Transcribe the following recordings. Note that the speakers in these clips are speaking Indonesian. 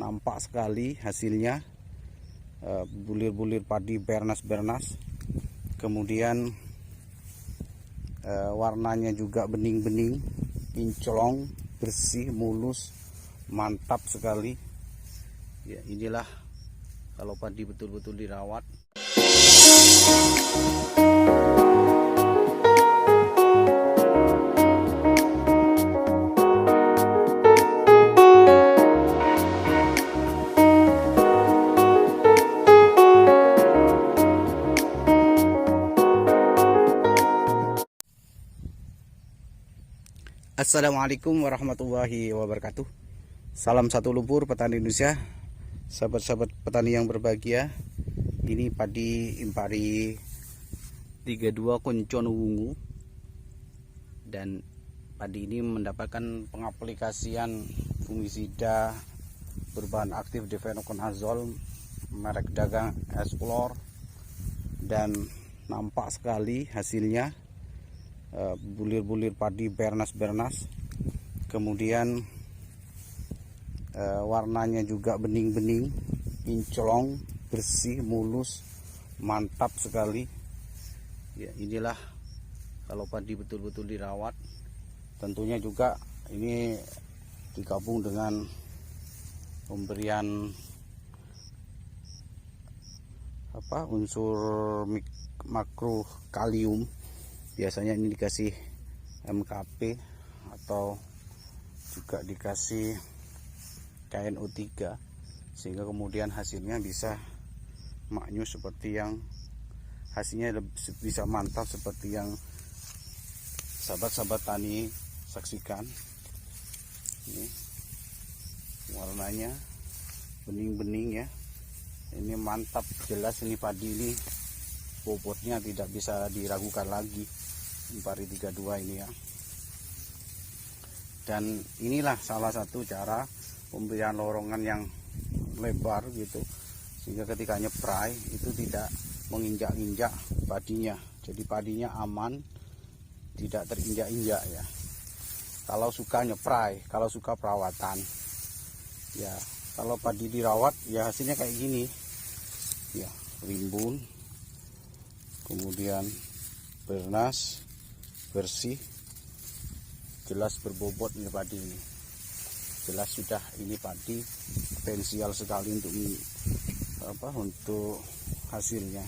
nampak sekali hasilnya, bulir-bulir padi bernas-bernas, kemudian warnanya juga bening-bening, kinclong, bersih, mulus, mantap sekali. Ya, inilah kalau padi betul-betul dirawat. Assalamualaikum warahmatullahi wabarakatuh. Salam satu lumpur petani Indonesia, sahabat-sahabat petani yang berbahagia. Ini padi Impari 32 Koncono Wungu, dan padi ini mendapatkan pengaplikasian fungisida berbahan aktif difenoconazole merek dagang Explore, dan nampak sekali hasilnya, bulir-bulir padi bernas-bernas, kemudian warnanya juga bening-bening, kinclong, bersih, mulus, mantap sekali. Ya, inilah kalau padi betul-betul dirawat. Tentunya juga ini digabung dengan pemberian unsur makro kalium. Biasanya ini dikasih MKP atau juga dikasih KNO3, sehingga kemudian hasilnya bisa maknyus seperti yang hasilnya bisa mantap seperti yang sahabat-sahabat tani saksikan. Ini warnanya bening-bening ya, ini mantap, jelas ini padi ini bobotnya tidak bisa diragukan lagi, Impari 32 ini ya. Dan inilah salah satu cara pemberian lorongan yang lebar gitu, sehingga ketika nyeprai itu tidak menginjak-injak padinya, jadi padinya aman, tidak terinjak-injak ya. Kalau suka nyeprai, kalau suka perawatan ya, kalau padi dirawat ya hasilnya kayak gini ya, rimbun, kemudian bernas, bersih, jelas berbobot ini padi ini. Jelas sudah ini padi potensial sekali untuk untuk hasilnya.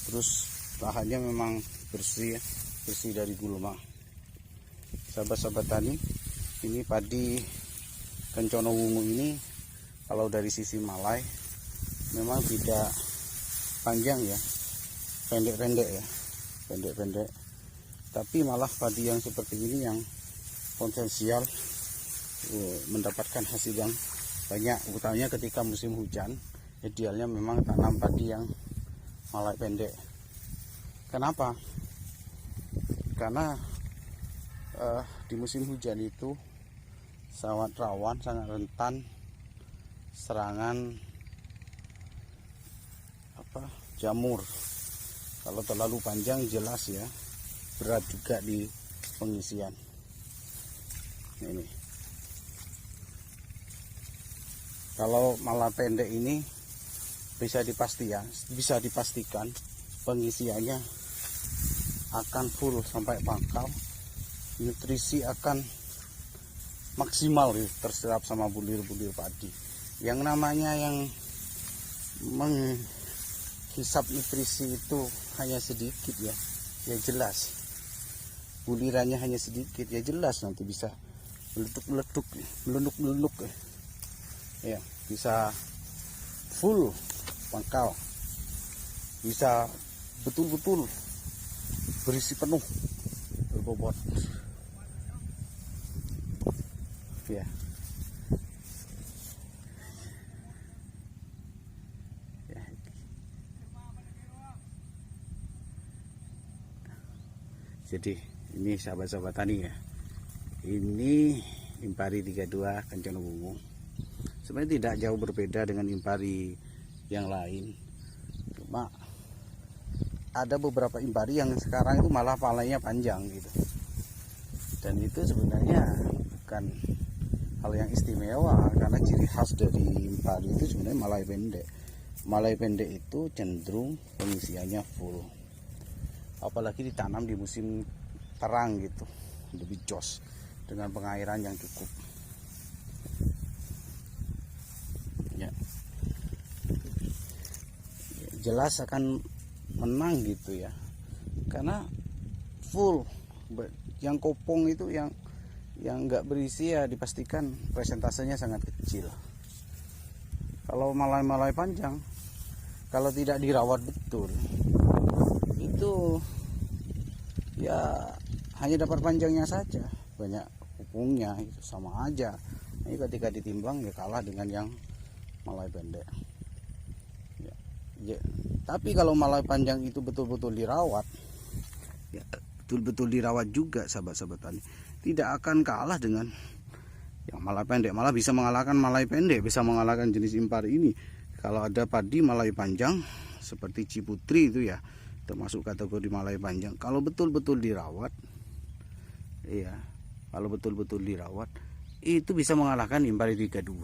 Terus lahannya memang bersih, bersih dari gulma. Sahabat-sahabat tani, ini padi Koncono Wungu ini kalau dari sisi malai memang tidak panjang ya, pendek-pendek ya, pendek-pendek. Tapi malah padi yang seperti ini yang potensial mendapatkan hasil yang banyak, utamanya ketika musim hujan. Idealnya memang tanam padi yang malai pendek. Kenapa? Karena di musim hujan itu sangat rawan, sangat rentan serangan jamur. Kalau terlalu panjang jelas ya berat juga di pengisian. Ini kalau malah pendek ini bisa dipastikan pengisiannya akan full sampai pangkal, nutrisi akan maksimal terserap sama bulir-bulir padi. Yang namanya yang menghisap nutrisi itu hanya sedikit ya, ya jelas bulirannya hanya sedikit ya, jelas nanti bisa melenduk ya, bisa full pangkal, bisa betul-betul berisi penuh, berbobot ya. Jadi ini sahabat-sahabat tani ya, ini Impari 32 Koncono Wungu. Sebenarnya tidak jauh berbeda dengan Impari yang lain, cuma ada beberapa Impari yang sekarang itu malah palanya panjang gitu, dan itu sebenarnya bukan hal yang istimewa, karena ciri khas dari Impari padi itu sebenarnya malai pendek. Malai pendek itu cenderung pengisiannya full, apalagi ditanam di musim terang gitu, lebih jos dengan pengairan yang cukup ya. Jelas akan menang gitu ya, karena full. Yang kopong itu yang nggak berisi ya dipastikan presentasenya sangat kecil. Kalau malai-malai panjang, kalau tidak dirawat betul, itu ya hanya dapat panjangnya saja, banyak kopongnya, itu sama aja. Ini ketika ditimbang ya kalah dengan yang malai pendek ya. Tapi kalau malai panjang itu betul-betul dirawat ya, betul-betul dirawat juga sahabat-sahabat tani, tidak akan kalah dengan yang malai pendek, malah bisa mengalahkan malai pendek, bisa mengalahkan jenis impari ini. Kalau ada padi malai panjang seperti Ciputri itu ya termasuk kategori malai panjang, kalau betul-betul dirawat ya, kalau betul-betul dirawat itu bisa mengalahkan impari 32.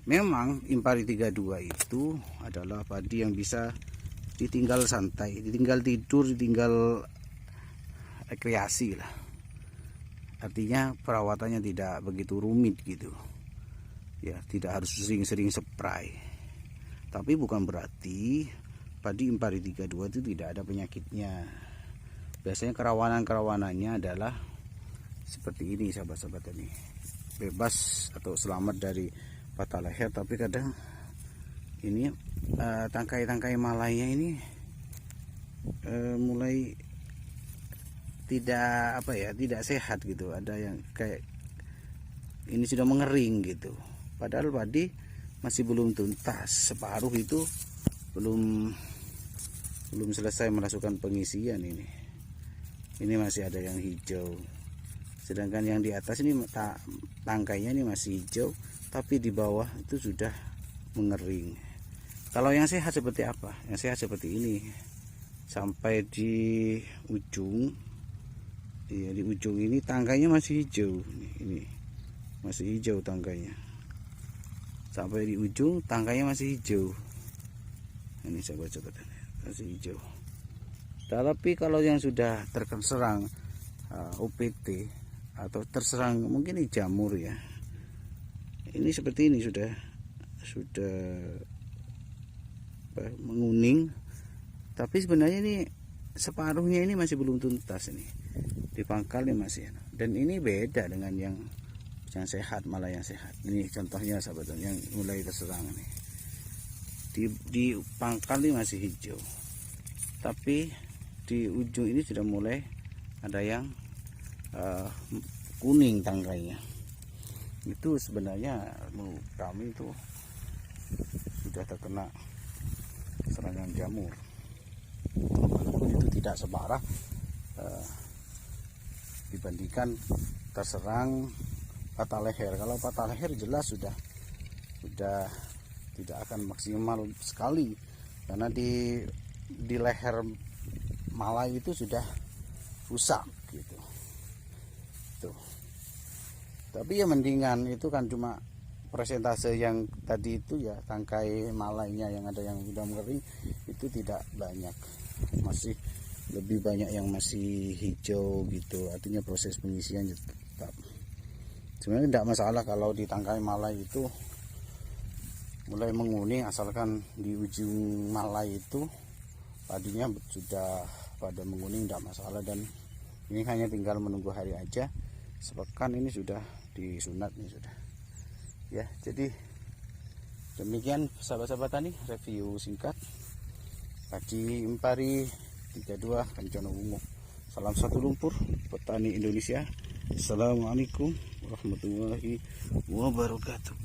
Memang impari 32 itu adalah padi yang bisa ditinggal santai, ditinggal tidur, ditinggal rekreasi lah. Artinya perawatannya tidak begitu rumit gitu ya, tidak harus sering-sering spray. Tapi bukan berarti padi impari 32 itu tidak ada penyakitnya. Biasanya kerawanannya adalah seperti ini sahabat-sahabat ini, bebas atau selamat dari patah leher, tapi kadang ini tangkai-tangkai malainya ini mulai tidak tidak sehat gitu. Ada yang kayak ini sudah mengering gitu, padahal padi masih belum tuntas, separuh itu belum selesai memasukkan pengisian. Ini masih ada yang hijau, sedangkan yang di atas ini tangkainya ini masih hijau, tapi di bawah itu sudah mengering. Kalau yang sehat seperti apa? Yang sehat seperti ini, sampai di ujung ya, di ujung ini tangkainya masih hijau. Ini masih hijau tangkainya, sampai di ujung tangkainya masih hijau. Ini sahabat-sahabat masih hijau. Tapi kalau yang sudah terserang UPT atau terserang mungkin ini jamur ya, ini seperti ini sudah menguning, tapi sebenarnya ini separuhnya ini masih belum tuntas, ini di pangkalnya masih. Dan ini beda dengan yang sehat, malah yang sehat. Ini contohnya sahabat yang mulai terserang ini, di pangkal ini masih hijau, tapi di ujung ini sudah mulai ada yang kuning tangkainya. Itu sebenarnya kami itu sudah terkena serangan jamur, walaupun itu tidak separah dibandingkan terserang patah leher. Kalau patah leher jelas sudah tidak akan maksimal sekali, karena di leher malai itu sudah rusak gitu. Tuh. Tapi ya mendingan, itu kan cuma persentase yang tadi itu ya, tangkai malainya yang ada yang sudah mengering itu tidak banyak, masih lebih banyak yang masih hijau gitu. Artinya proses pengisian tetap. Sebenarnya tidak masalah kalau di tangkai malai itu mulai menguning, asalkan di ujung malai itu padinya sudah pada menguning, tidak masalah. Dan ini hanya tinggal menunggu hari aja, sepekan ini sudah disunat nih sudah ya. Jadi demikian sahabat-sahabat tani, review singkat padi impari 32 Kencana Ungu. Salam satu lumpur petani Indonesia. Assalamualaikum warahmatullahi wabarakatuh.